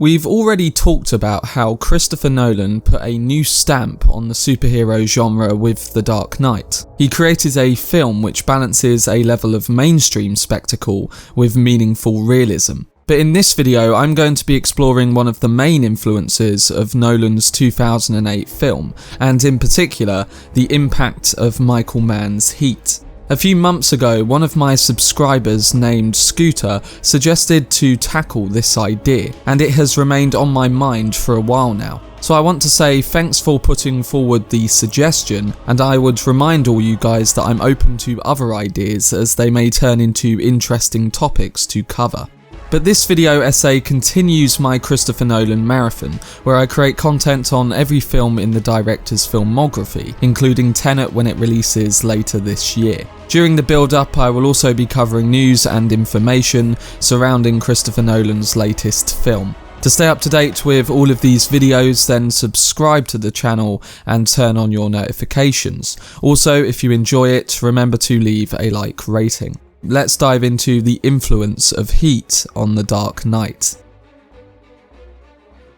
We've already talked about how Christopher Nolan put a new stamp on the superhero genre with The Dark Knight. He created a film which balances a level of mainstream spectacle with meaningful realism. But in this video, I'm going to be exploring one of the main influences of Nolan's 2008 film, and in particular, the impact of Michael Mann's Heat. A few months ago, one of my subscribers named Scooter suggested to tackle this idea, and it has remained on my mind for a while now. So I want to say thanks for putting forward the suggestion, and I would remind all you guys that I'm open to other ideas as they may turn into interesting topics to cover. But this video essay continues my Christopher Nolan Marathon, where I create content on every film in the director's filmography, including Tenet when it releases later this year. During the build-up, I will also be covering news and information surrounding Christopher Nolan's latest film. To stay up to date with all of these videos, then subscribe to the channel and turn on your notifications. Also, if you enjoy it, remember to leave a like rating. Let's dive into the influence of Heat on The Dark Knight.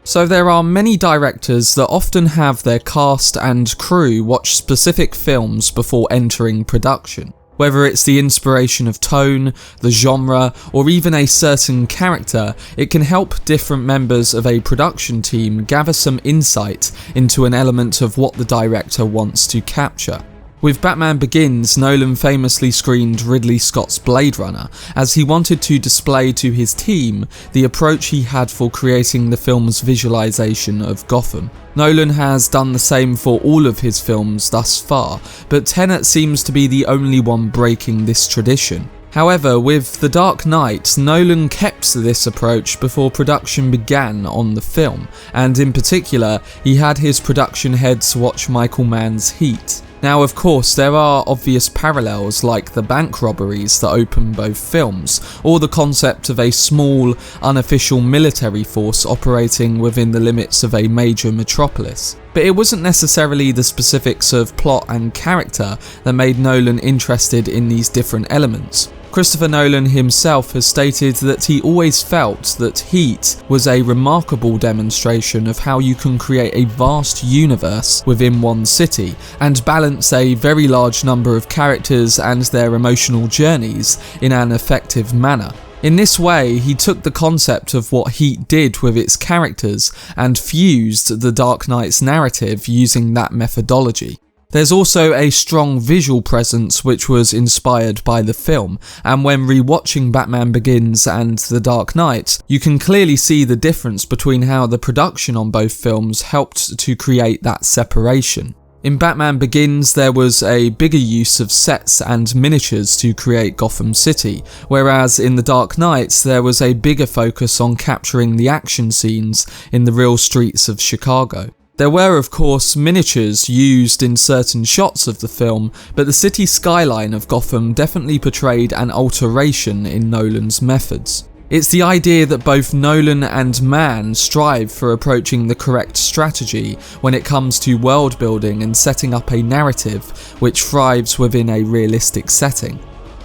So there are many directors that often have their cast and crew watch specific films before entering production. Whether it's the inspiration of tone, the genre, or even a certain character, it can help different members of a production team gather some insight into an element of what the director wants to capture. With Batman Begins, Nolan famously screened Ridley Scott's Blade Runner, as he wanted to display to his team the approach he had for creating the film's visualization of Gotham. Nolan has done the same for all of his films thus far, but Tenet seems to be the only one breaking this tradition. However, with The Dark Knight, Nolan kept this approach before production began on the film, and in particular, he had his production heads watch Michael Mann's Heat. Now, of course, there are obvious parallels like the bank robberies that open both films, or the concept of a small, unofficial military force operating within the limits of a major metropolis. But it wasn't necessarily the specifics of plot and character that made Nolan interested in these different elements. Christopher Nolan himself has stated that he always felt that Heat was a remarkable demonstration of how you can create a vast universe within one city and balance a very large number of characters and their emotional journeys in an effective manner. In this way, he took the concept of what Heat did with its characters and fused The Dark Knight's narrative using that methodology. There's also a strong visual presence which was inspired by the film, and when rewatching Batman Begins and The Dark Knight, you can clearly see the difference between how the production on both films helped to create that separation. In Batman Begins, there was a bigger use of sets and miniatures to create Gotham City, whereas in The Dark Knight, there was a bigger focus on capturing the action scenes in the real streets of Chicago. There were, of course, miniatures used in certain shots of the film, but the city skyline of Gotham definitely portrayed an alteration in Nolan's methods. It's the idea that both Nolan and Mann strive for approaching the correct strategy when it comes to world building and setting up a narrative which thrives within a realistic setting.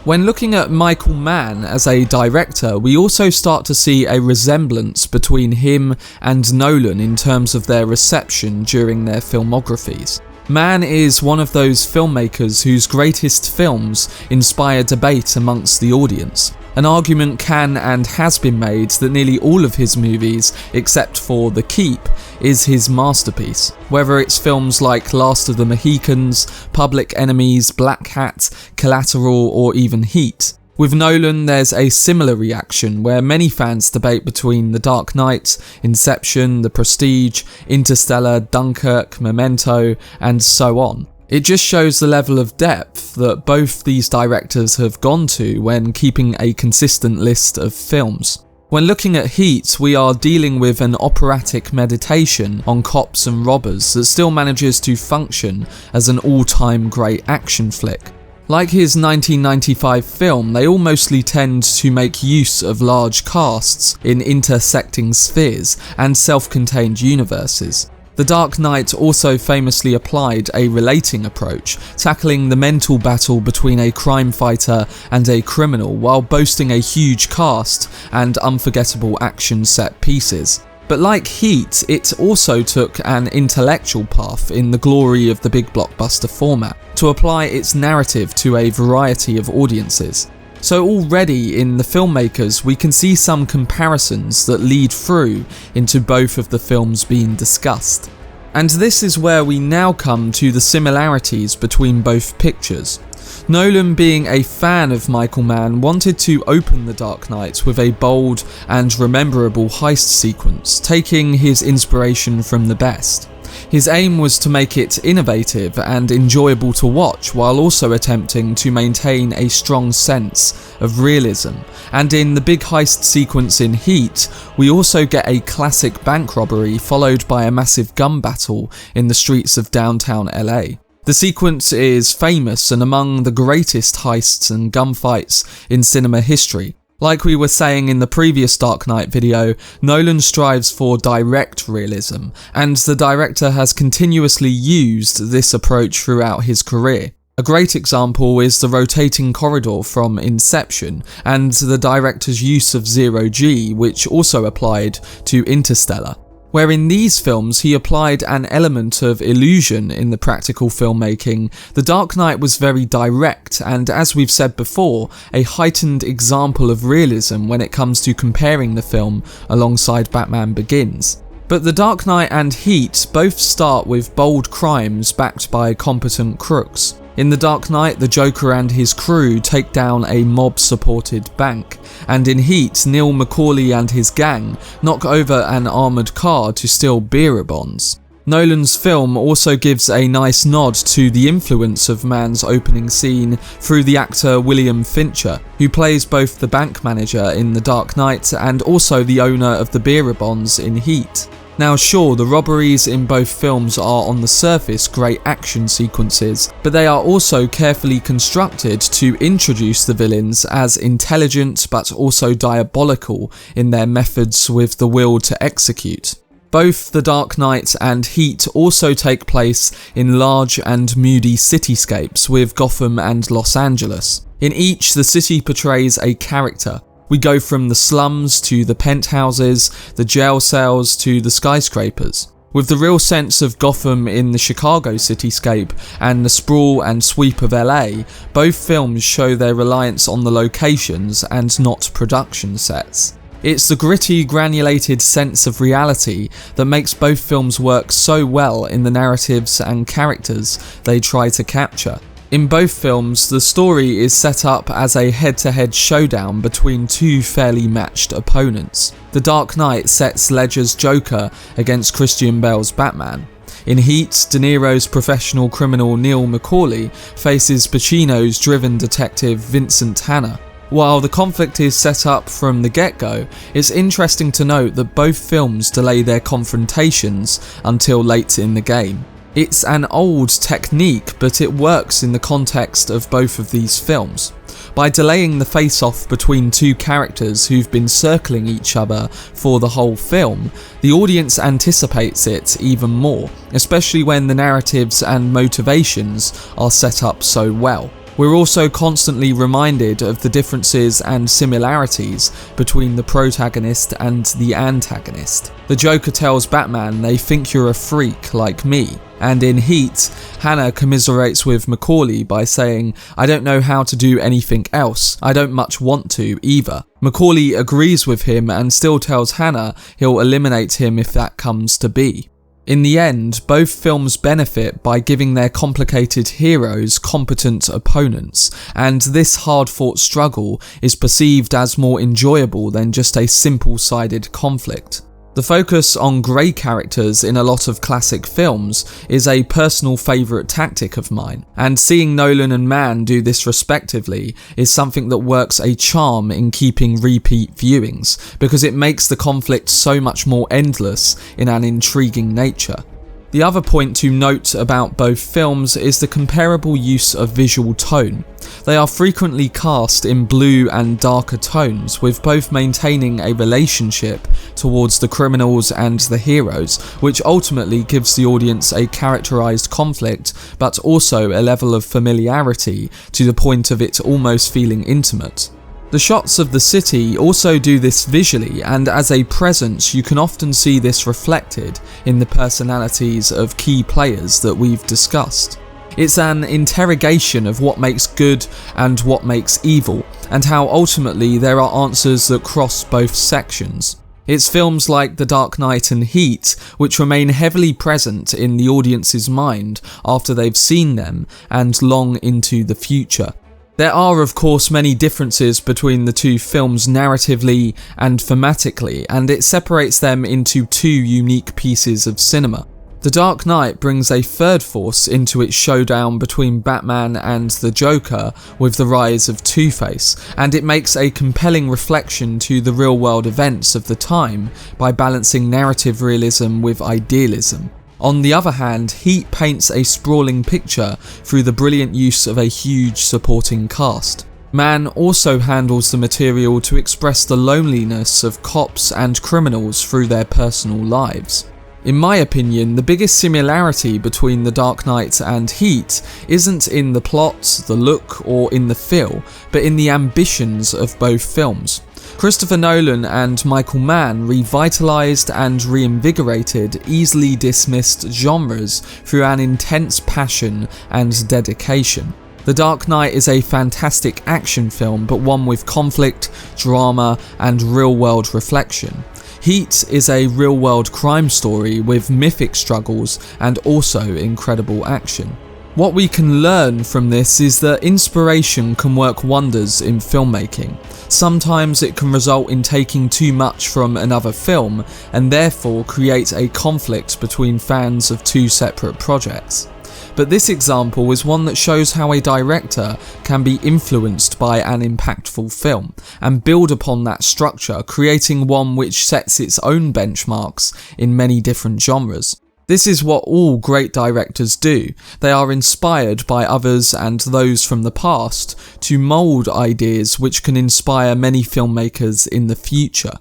When looking at Michael Mann as a director, we also start to see a resemblance between him and Nolan in terms of their reception during their filmographies. Mann is one of those filmmakers whose greatest films inspire debate amongst the audience. An argument can and has been made that nearly all of his movies, except for The Keep, is his masterpiece. Whether it's films like Last of the Mohicans, Public Enemies, Black Hat, Collateral, or even Heat. With Nolan, there's a similar reaction where many fans debate between The Dark Knight, Inception, The Prestige, Interstellar, Dunkirk, Memento, and so on. It just shows the level of depth that both these directors have gone to when keeping a consistent list of films. When looking at Heat, we are dealing with an operatic meditation on cops and robbers that still manages to function as an all-time great action flick. Like his 1995 film, they all mostly tend to make use of large casts in intersecting spheres and self-contained universes. The Dark Knight also famously applied a relating approach, tackling the mental battle between a crime fighter and a criminal while boasting a huge cast and unforgettable action set pieces. But like Heat, it also took an intellectual path in the glory of the big blockbuster format to apply its narrative to a variety of audiences. So already in the filmmakers we can see some comparisons that lead through into both of the films being discussed. And this is where we now come to the similarities between both pictures. Nolan, being a fan of Michael Mann, wanted to open The Dark Knight with a bold and rememberable heist sequence, taking his inspiration from the best. His aim was to make it innovative and enjoyable to watch, while also attempting to maintain a strong sense of realism. And in the big heist sequence in Heat, we also get a classic bank robbery followed by a massive gun battle in the streets of downtown LA. The sequence is famous and among the greatest heists and gunfights in cinema history. Like we were saying in the previous Dark Knight video, Nolan strives for direct realism, and the director has continuously used this approach throughout his career. A great example is the rotating corridor from Inception, and the director's use of zero-G, which also applied to Interstellar. Where in these films he applied an element of illusion in the practical filmmaking, The Dark Knight was very direct and, as we've said before, a heightened example of realism when it comes to comparing the film alongside Batman Begins. But The Dark Knight and Heat both start with bold crimes backed by competent crooks. In The Dark Knight, the Joker and his crew take down a mob-supported bank, and in Heat, Neil McCauley and his gang knock over an armoured car to steal bearer bonds. Nolan's film also gives a nice nod to the influence of Mann's opening scene through the actor William Fincher, who plays both the bank manager in The Dark Knight and also the owner of the bearer bonds in Heat. Now sure, the robberies in both films are on the surface great action sequences, but they are also carefully constructed to introduce the villains as intelligent but also diabolical in their methods with the will to execute. Both The Dark Knight and Heat also take place in large and moody cityscapes with Gotham and Los Angeles. In each, the city portrays a character. We go from the slums to the penthouses, the jail cells to the skyscrapers. With the real sense of Gotham in the Chicago cityscape and the sprawl and sweep of LA, both films show their reliance on the locations and not production sets. It's the gritty, granulated sense of reality that makes both films work so well in the narratives and characters they try to capture. In both films, the story is set up as a head-to-head showdown between two fairly matched opponents. The Dark Knight sets Ledger's Joker against Christian Bale's Batman. In Heat, De Niro's professional criminal Neil McCauley faces Pacino's driven detective Vincent Hanna. While the conflict is set up from the get-go, it's interesting to note that both films delay their confrontations until late in the game. It's an old technique, but it works in the context of both of these films. By delaying the face-off between two characters who've been circling each other for the whole film, the audience anticipates it even more, especially when the narratives and motivations are set up so well. We're also constantly reminded of the differences and similarities between the protagonist and the antagonist. The Joker tells Batman they think you're a freak like me, and in Heat, Hanna commiserates with McCauley by saying, "I don't know how to do anything else, I don't much want to either." McCauley agrees with him and still tells Hanna he'll eliminate him if that comes to be. In the end, both films benefit by giving their complicated heroes competent opponents, and this hard-fought struggle is perceived as more enjoyable than just a simple-sided conflict. The focus on grey characters in a lot of classic films is a personal favourite tactic of mine, and seeing Nolan and Mann do this respectively is something that works a charm in keeping repeat viewings, because it makes the conflict so much more endless in an intriguing nature. The other point to note about both films is the comparable use of visual tone. They are frequently cast in blue and darker tones, with both maintaining a relationship towards the criminals and the heroes, which ultimately gives the audience a characterized conflict, but also a level of familiarity to the point of it almost feeling intimate. The shots of the city also do this visually, and as a presence you can often see this reflected in the personalities of key players that we've discussed. It's an interrogation of what makes good and what makes evil, and how ultimately there are answers that cross both sections. It's films like The Dark Knight and Heat which remain heavily present in the audience's mind after they've seen them and long into the future. There are of course many differences between the two films narratively and thematically, and it separates them into two unique pieces of cinema. The Dark Knight brings a third force into its showdown between Batman and the Joker with the rise of Two-Face, and it makes a compelling reflection to the real-world events of the time by balancing narrative realism with idealism. On the other hand, Heat paints a sprawling picture through the brilliant use of a huge supporting cast. Mann also handles the material to express the loneliness of cops and criminals through their personal lives. In my opinion, the biggest similarity between The Dark Knight and Heat isn't in the plot, the look, or in the feel, but in the ambitions of both films. Christopher Nolan and Michael Mann revitalised and reinvigorated easily dismissed genres through an intense passion and dedication. The Dark Knight is a fantastic action film, but one with conflict, drama, and real-world reflection. Heat is a real-world crime story with mythic struggles and also incredible action. What we can learn from this is that inspiration can work wonders in filmmaking. Sometimes it can result in taking too much from another film and therefore create a conflict between fans of two separate projects. But this example is one that shows how a director can be influenced by an impactful film and build upon that structure, creating one which sets its own benchmarks in many different genres. This is what all great directors do. They are inspired by others and those from the past to mould ideas which can inspire many filmmakers in the future.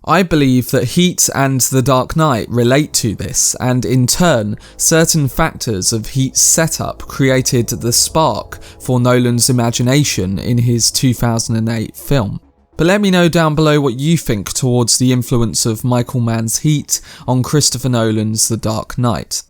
I believe that Heat and The Dark Knight relate to this, and in turn, certain factors of Heat's setup created the spark for Nolan's imagination in his 2008 film. But let me know down below what you think towards the influence of Michael Mann's Heat on Christopher Nolan's The Dark Knight.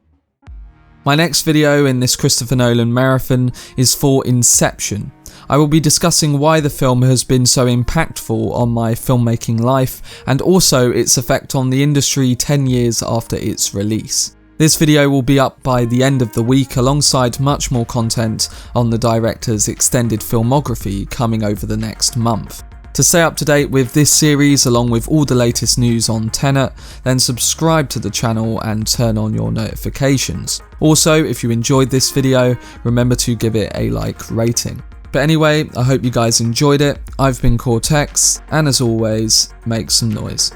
My next video in this Christopher Nolan marathon is for Inception. I will be discussing why the film has been so impactful on my filmmaking life and also its effect on the industry 10 years after its release. This video will be up by the end of the week alongside much more content on the director's extended filmography coming over the next month. To stay up to date with this series along with all the latest news on Tenet, then subscribe to the channel and turn on your notifications. Also, if you enjoyed this video, remember to give it a like rating. But anyway, I hope you guys enjoyed it. I've been Cortex, and as always, make some noise.